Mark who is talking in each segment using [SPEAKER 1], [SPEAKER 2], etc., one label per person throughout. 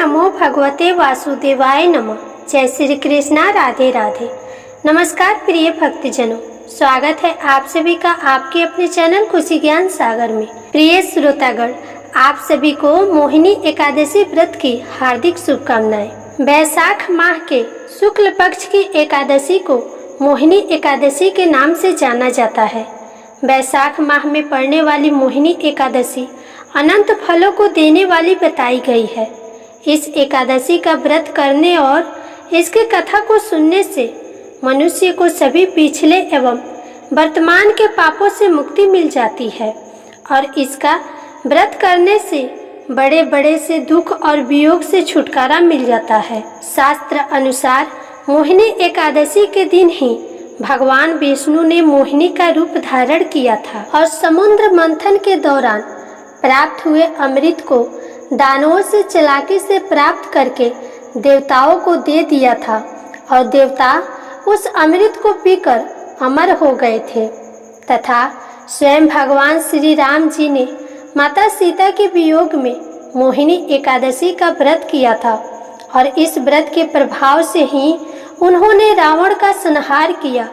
[SPEAKER 1] नमो भगवते वासुदेवाय नमः। जय श्री कृष्णा, राधे राधे। नमस्कार प्रिय भक्तजनों, स्वागत है आप सभी का आपके अपने चैनल खुशी ज्ञान सागर में। प्रिय श्रोतागण, आप सभी को मोहिनी एकादशी व्रत की हार्दिक शुभकामनाएं। वैशाख माह के शुक्ल पक्ष की एकादशी को मोहिनी एकादशी के नाम से जाना जाता है। वैशाख माह में पड़ने वाली मोहिनी एकादशी अनंत फलों को देने वाली बताई गई है। इस एकादशी का व्रत करने और इसकी कथा को सुनने से मनुष्य को सभी पिछले एवं वर्तमान के पापों से मुक्ति मिल जाती है और इसका व्रत करने से बड़े बड़े से दुख और वियोग से छुटकारा मिल जाता है। शास्त्र अनुसार मोहिनी एकादशी के दिन ही भगवान विष्णु ने मोहिनी का रूप धारण किया था और समुद्र मंथन के दौरान प्राप्त हुए अमृत को दानवों से चालाकी से प्राप्त करके देवताओं को दे दिया था और देवता उस अमृत को पीकर अमर हो गए थे तथा स्वयं भगवान श्री राम जी ने माता सीता के वियोग में मोहिनी एकादशी का व्रत किया था और इस व्रत के प्रभाव से ही उन्होंने रावण का संहार किया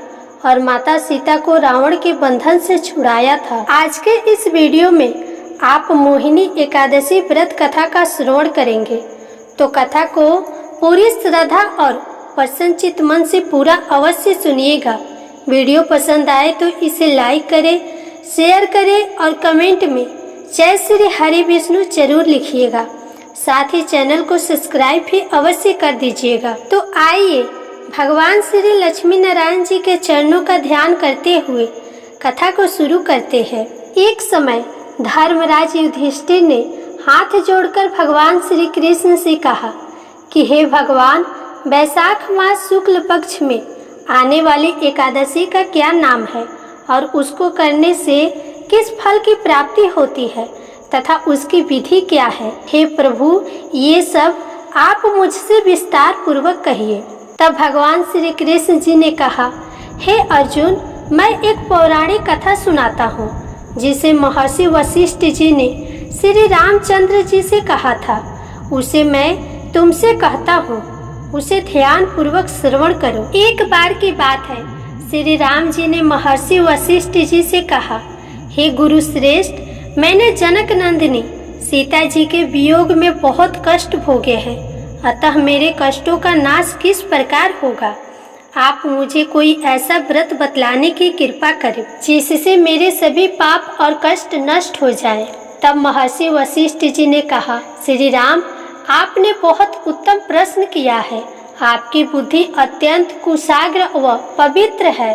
[SPEAKER 1] और माता सीता को रावण के बंधन से छुड़ाया था। आज के इस वीडियो में आप मोहिनी एकादशी व्रत कथा का श्रवण करेंगे, तो कथा को पूरी श्रद्धा और प्रसन्नचित मन से पूरा अवश्य सुनिएगा। वीडियो पसंद आए तो इसे लाइक करें, शेयर करें और कमेंट में जय श्री हरि विष्णु जरूर लिखिएगा। साथ ही चैनल को सब्सक्राइब भी अवश्य कर दीजिएगा। तो आइए भगवान श्री लक्ष्मी नारायण जी के चरणों का ध्यान करते हुए कथा को शुरू करते हैं। एक समय धर्मराज युधिष्ठिर ने हाथ जोड़कर भगवान श्री कृष्ण से कहा कि हे भगवान, वैशाख मास शुक्ल पक्ष में आने वाली एकादशी का क्या नाम है और उसको करने से किस फल की प्राप्ति होती है तथा उसकी विधि क्या है। हे प्रभु, ये सब आप मुझसे विस्तार पूर्वक कहिए। तब भगवान श्री कृष्ण जी ने कहा, हे अर्जुन, मैं एक पौराणिक कथा सुनाता हूँ जिसे महर्षि वशिष्ठ जी ने श्री रामचंद्र जी से कहा था। उसे मैं तुमसे कहता हूँ, उसे ध्यान पूर्वक श्रवण करो। एक बार की बात है, श्री राम जी ने महर्षि वशिष्ठ जी से कहा, हे गुरु श्रेष्ठ, मैंने जनक नंदिनी सीता जी के वियोग में बहुत कष्ट भोगे हैं, अतः मेरे कष्टों का नाश किस प्रकार होगा। आप मुझे कोई ऐसा व्रत बतलाने की कृपा करें जिससे मेरे सभी पाप और कष्ट नष्ट हो जाएं। तब महर्षि वशिष्ठ जी ने कहा, श्री राम, आपने बहुत उत्तम प्रश्न किया है। आपकी बुद्धि अत्यंत कुशाग्र व पवित्र है।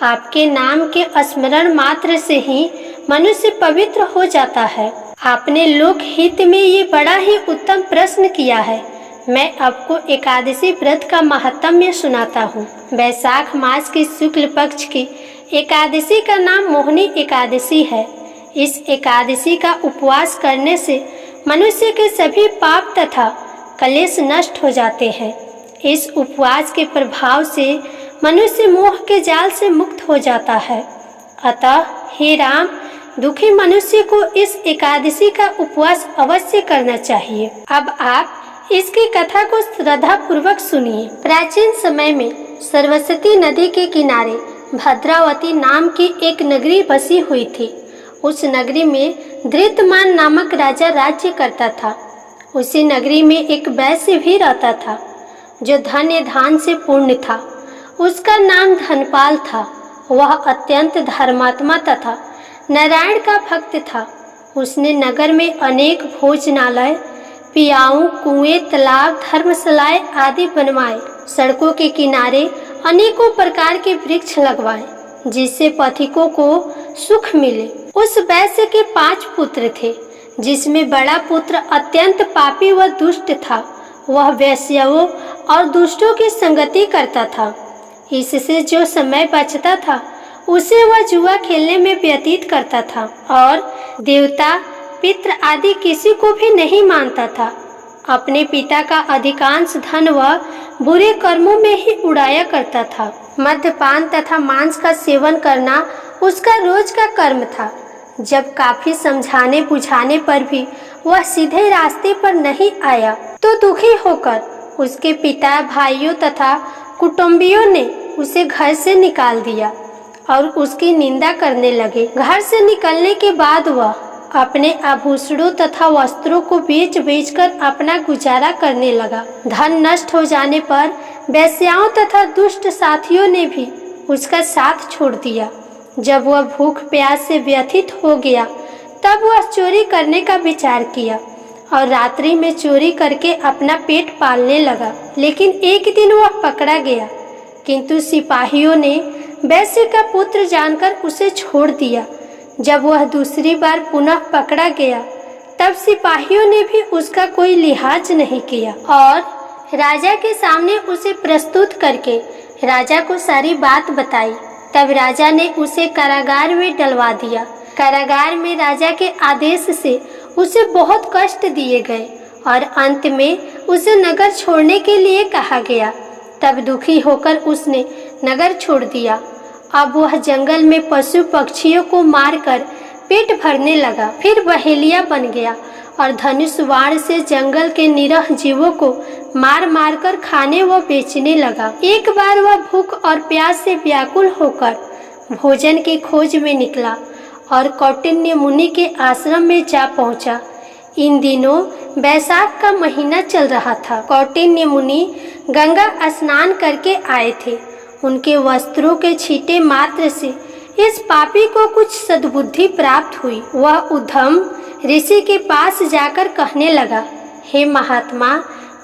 [SPEAKER 1] आपके नाम के स्मरण मात्र से ही मनुष्य पवित्र हो जाता है। आपने लोक हित में ये बड़ा ही उत्तम प्रश्न किया है। मैं आपको एकादशी व्रत का महात्म्य सुनाता हूँ। वैशाख मास की शुक्ल पक्ष की एकादशी का नाम मोहिनी एकादशी है। इस एकादशी का उपवास करने से मनुष्य के सभी पाप तथा कलेश नष्ट हो जाते हैं। इस उपवास के प्रभाव से मनुष्य मोह के जाल से मुक्त हो जाता है। अतः हे राम, दुखी मनुष्य को इस एकादशी का उपवास अवश्य करना चाहिए। अब आप इसकी कथा को श्रद्धा पूर्वक सुनिए। प्राचीन समय में सरस्वती नदी के किनारे भद्रावती नाम की एक नगरी बसी हुई थी। उस नगरी में धृतमान नामक राजा राज्य करता था। उसी नगरी में एक वैश्य भी रहता था जो धन्य धान से पूर्ण था। उसका नाम धनपाल था। वह अत्यंत धर्मात्मा तथा नारायण का भक्त था। उसने नगर में अनेक भोजनालय, पियाऊ, कुएं, तालाब, धर्मशालाएं आदि बनवाए। सड़कों के किनारे अनेकों प्रकार के वृक्ष लगवाए जिससे पथिकों को सुख मिले। उस वैश्य के 5 पुत्र थे, जिसमें बड़ा पुत्र अत्यंत पापी व दुष्ट था। वह वैश्यों और दुष्टों की संगति करता था। इससे जो समय बचता था उसे वह जुआ खेलने में व्यतीत करता था और देवता, पितृ आदि किसी को भी नहीं मानता था। अपने पिता का अधिकांश धन वह बुरे कर्मों में ही उड़ाया करता था। मद्यपान तथा मांस का सेवन करना उसका रोज का कर्म था। जब काफी समझाने बुझाने पर भी वह सीधे रास्ते पर नहीं आया तो दुखी होकर उसके पिता, भाइयों तथा कुटुंबियों ने उसे घर से निकाल दिया और उसकी निंदा करने लगे। घर से निकलने के बाद वह अपने आभूषणों तथा वस्त्रों को बेच बेचकर अपना गुजारा करने लगा। धन नष्ट हो जाने पर वेश्याओं तथा दुष्ट साथियों ने भी उसका साथ छोड़ दिया। जब वह भूख प्यास से व्यथित हो गया तब वह चोरी करने का विचार किया और रात्रि में चोरी करके अपना पेट पालने लगा। लेकिन एक दिन वह पकड़ा गया, किंतु सिपाहियों ने वैश्य का पुत्र जानकर उसे छोड़ दिया। जब वह दूसरी बार पुनः पकड़ा गया तब सिपाहियों ने भी उसका कोई लिहाज नहीं किया और राजा के सामने उसे प्रस्तुत करके राजा को सारी बात बताई। तब राजा ने उसे कारागार में डलवा दिया। कारागार में राजा के आदेश से उसे बहुत कष्ट दिए गए और अंत में उसे नगर छोड़ने के लिए कहा गया। तब दुखी होकर उसने नगर छोड़ दिया। अब वह जंगल में पशु पक्षियों को मारकर पेट भरने लगा। फिर बहेलिया बन गया और धनुष बाण से जंगल के निरीह जीवों को मार मार कर खाने व बेचने लगा। एक बार वह भूख और प्यास से व्याकुल होकर भोजन की खोज में निकला और कौटिन्य मुनि के आश्रम में जा पहुंचा। इन दिनों बैसाख का महीना चल रहा था। कौटिन्य मुनि गंगा स्नान करके आए थे। उनके वस्त्रों के छींटे मात्र से इस पापी को कुछ सद्बुद्धि प्राप्त हुई। वह उद्धम ऋषि के पास जाकर कहने लगा, हे महात्मा,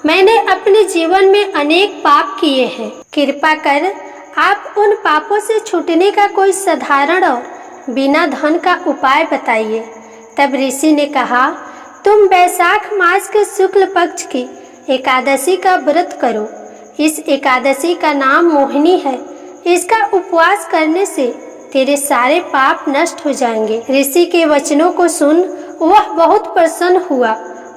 [SPEAKER 1] मैंने अपने जीवन में अनेक पाप किए हैं। कृपा कर आप उन पापों से छूटने का कोई साधारण और बिना धन का उपाय बताइए। तब ऋषि ने कहा, तुम बैसाख मास के शुक्ल पक्ष की एकादशी का व्रत करो। इस एकादशी का नाम मोहिनी है। इसका उपवास करने से तेरे सारे पाप नष्ट हो जाएंगे। ऋषि के वचनों को सुन वह बहुत प्रसन्न हुआ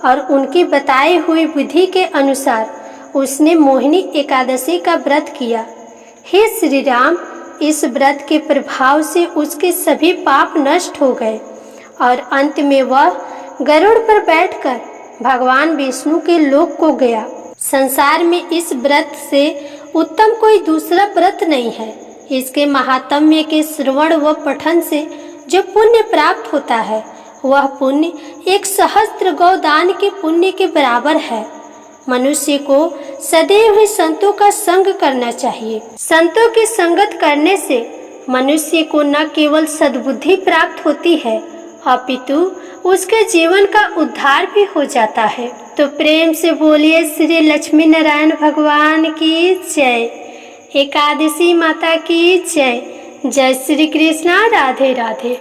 [SPEAKER 1] और उनकी बताई हुई विधि के अनुसार उसने मोहिनी एकादशी का व्रत किया। हे श्री राम, इस व्रत के प्रभाव से उसके सभी पाप नष्ट हो गए और अंत में वह गरुड़ पर बैठकर भगवान विष्णु के लोक को गया। संसार में इस व्रत से उत्तम कोई दूसरा व्रत नहीं है। इसके महात्म्य के श्रवण व पठन से जो पुण्य प्राप्त होता है वह पुण्य 1 सहस्त्र गौदान के पुण्य के बराबर है। मनुष्य को सदैव ही संतों का संग करना चाहिए। संतों की संगत करने से मनुष्य को न केवल सद्बुद्धि प्राप्त होती है अपितु उसके जीवन का उद्धार भी हो जाता है। तो प्रेम से बोलिए श्री लक्ष्मी नारायण भगवान की जय। एकादशी माता की जय। जय श्री कृष्णा। राधे राधे।